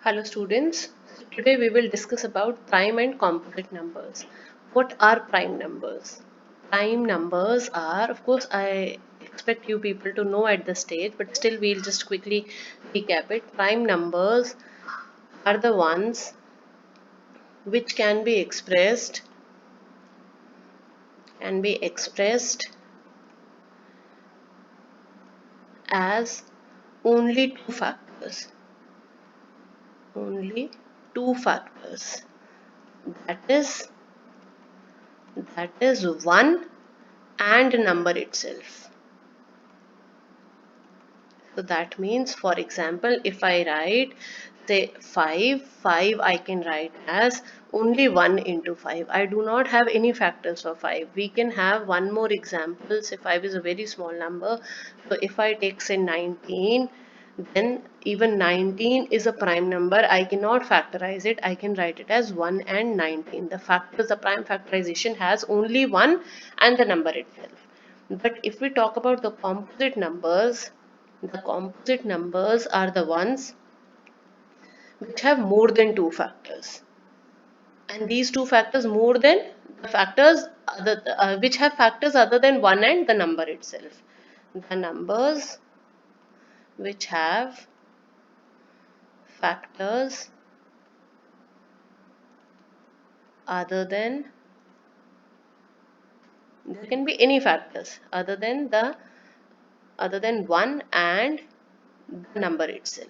Hello students, today we will discuss about prime and composite numbers. What are prime numbers? Prime numbers are, of course I expect you people to know at this stage, but still we'll just quickly recap it. Prime numbers are the ones which can be expressed as only two factors. Only two factors. That is that is 1 and number itself. So that means, for example, if I write say 5 I can write as only 1 into 5. I do not have any factors for 5. We can have one more example. Say 5 is a very small number. So if I take say 19, then even 19 is a prime number. I cannot factorize it. I can write it as 1 and 19. The prime factorization has only 1 and the number itself. But if we talk about the composite numbers are the ones which have more than two factors. And these two factors more than the factors which have factors other than 1 and the number itself. The numbers which have factors other than, there can be any factors other than 1 and the number itself.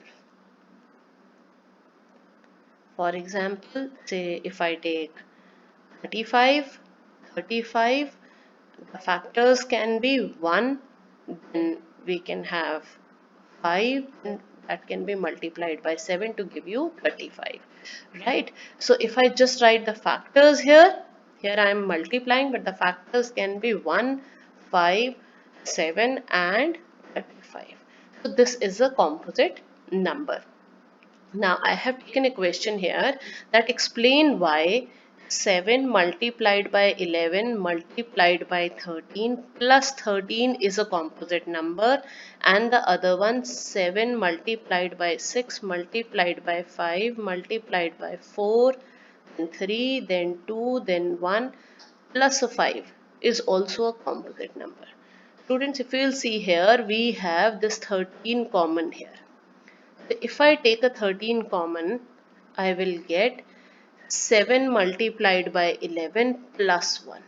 For example, say if I take 35, the factors can be 1, then we can have 5, and that can be multiplied by 7 to give you 35, right? So if I just write the factors here I am multiplying, but the factors can be 1, 5, 7 and 35. So this is a composite number. Now I have taken a question here that explain why 7 multiplied by 11 multiplied by 13 plus 13 is a composite number, and the other one 7 multiplied by 6 multiplied by 5 multiplied by 4 then 3 then 2 then 1 plus a 5 is also a composite number. Students, if you will see here, we have this 13 common here. If I take a 13 common, I will get 7 multiplied by 11 plus 1.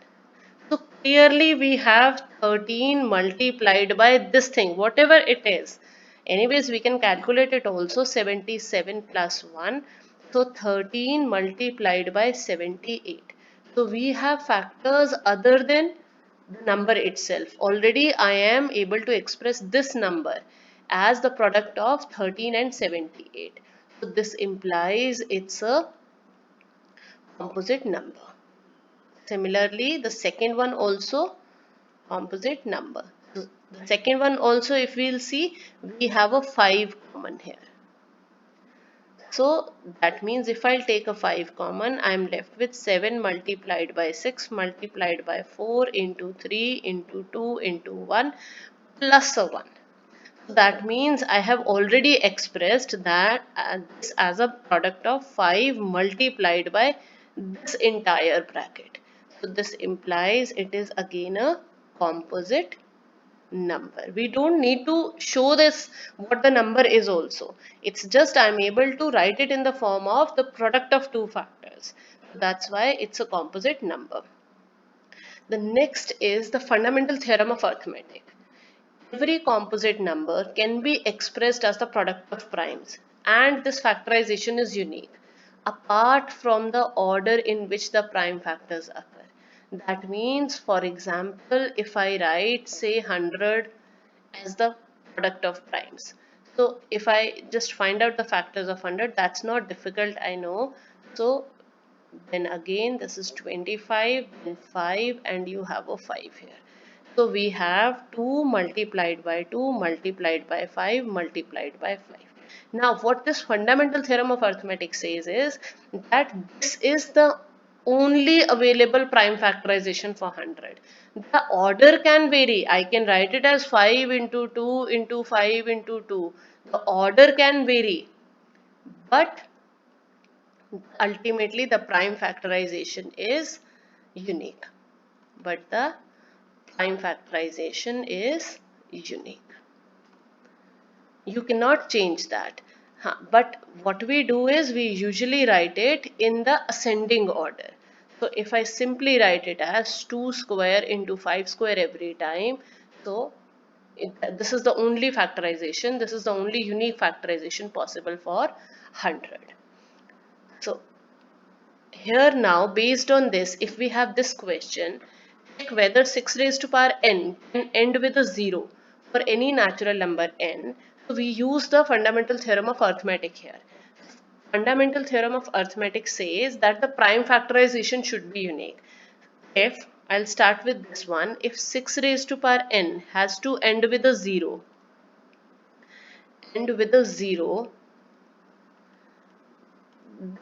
So clearly we have 13 multiplied by this thing, whatever it is. Anyways, we can calculate it also, 77 plus 1. So 13 multiplied by 78. So we have factors other than the number itself. Already I am able to express this number as the product of 13 and 78. So this implies it's a composite number. Similarly, the second one also composite number. So the second one also, if we'll see, we have a 5 common here. So that means if I'll take a 5 common, I am left with 7 multiplied by 6 multiplied by 4 into 3 into 2 into 1 plus a 1. That means I have already expressed that this as a product of 5 multiplied by this entire bracket. So this implies it is again a composite number. We don't need to show this what the number is also. It's just I'm able to write it in the form of the product of two factors. That's why it's a composite number. The next is the fundamental theorem of arithmetic. Every composite number can be expressed as the product of primes, and this factorization is unique apart from the order in which the prime factors occur. That means, for example, if I write say 100 as the product of primes, so if I just find out the factors of 100, that's not difficult, I know. So then again this is 25, then 5, and you have a 5 here. So we have 2 multiplied by 2 multiplied by 5 multiplied by 5. Now what this fundamental theorem of arithmetic says is that this is the only available prime factorization for 100. The order can vary. I can write it as 5 into 2 into 5 into 2. The order can vary, but ultimately the prime factorization is unique, but the prime factorization is unique. You cannot change that. But what we do is we usually write it in the ascending order. So if I simply write it as 2 square into 5 square every time, so this is the only factorization, this is the only unique factorization possible for 100. So here now, based on this, if we have this question, check whether 6 raised to power n can end with a 0 for any natural number n. So we use the fundamental theorem of arithmetic here. Fundamental theorem of arithmetic says that the prime factorization should be unique. If I'll start with this one, if 6 raised to power n has to end with a 0,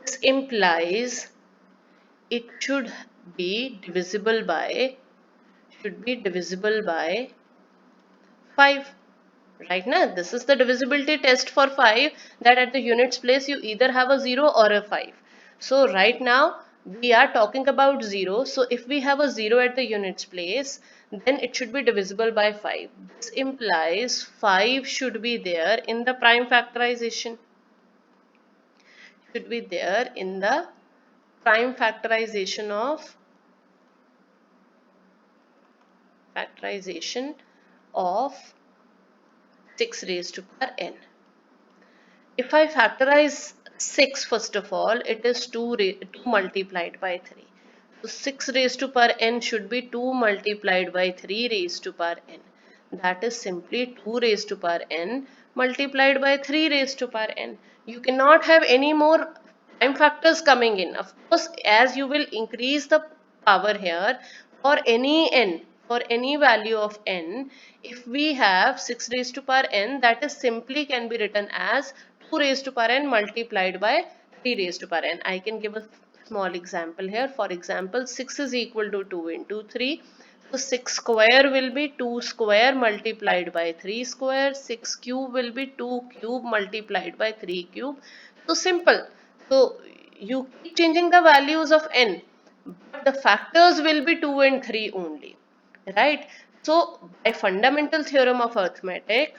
this implies it be divisible by should be divisible by 5. Right now, this is the divisibility test for 5, that at the units place you either have a 0 or a 5. So right now we are talking about 0. So if we have a 0 at the units place, then it should be divisible by 5. This implies 5 should be there in the prime factorization. Should be there in the prime factorization of 6 raised to power n. If I factorize 6, first of all, it is 2 multiplied by 3. So 6 raised to power n should be 2 multiplied by 3 raised to power n. That is simply 2 raised to power n multiplied by 3 raised to power n. You cannot have any more prime factors coming in. Of course, as you will increase the power here for any n, for any value of n, if we have 6 raised to power n, that is simply can be written as 2 raised to power n multiplied by 3 raised to power n. I can give a small example here. For example, 6 is equal to 2 into 3. So 6 square will be 2 square multiplied by 3 square. 6 cube will be 2 cube multiplied by 3 cube. So simple. So you keep changing the values of n, but the factors will be 2 and 3 only. Right? So by fundamental theorem of arithmetic,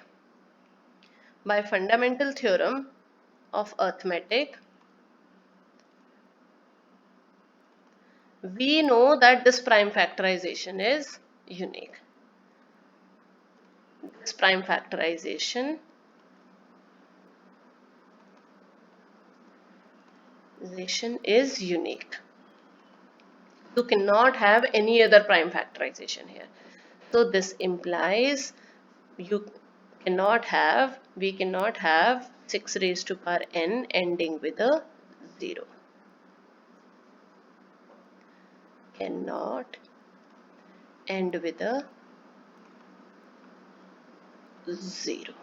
we know that this prime factorization is unique. This prime factorization is unique. You cannot have any other prime factorization here. So this implies we cannot have 6 raised to power n ending with a 0. Cannot end with a 0.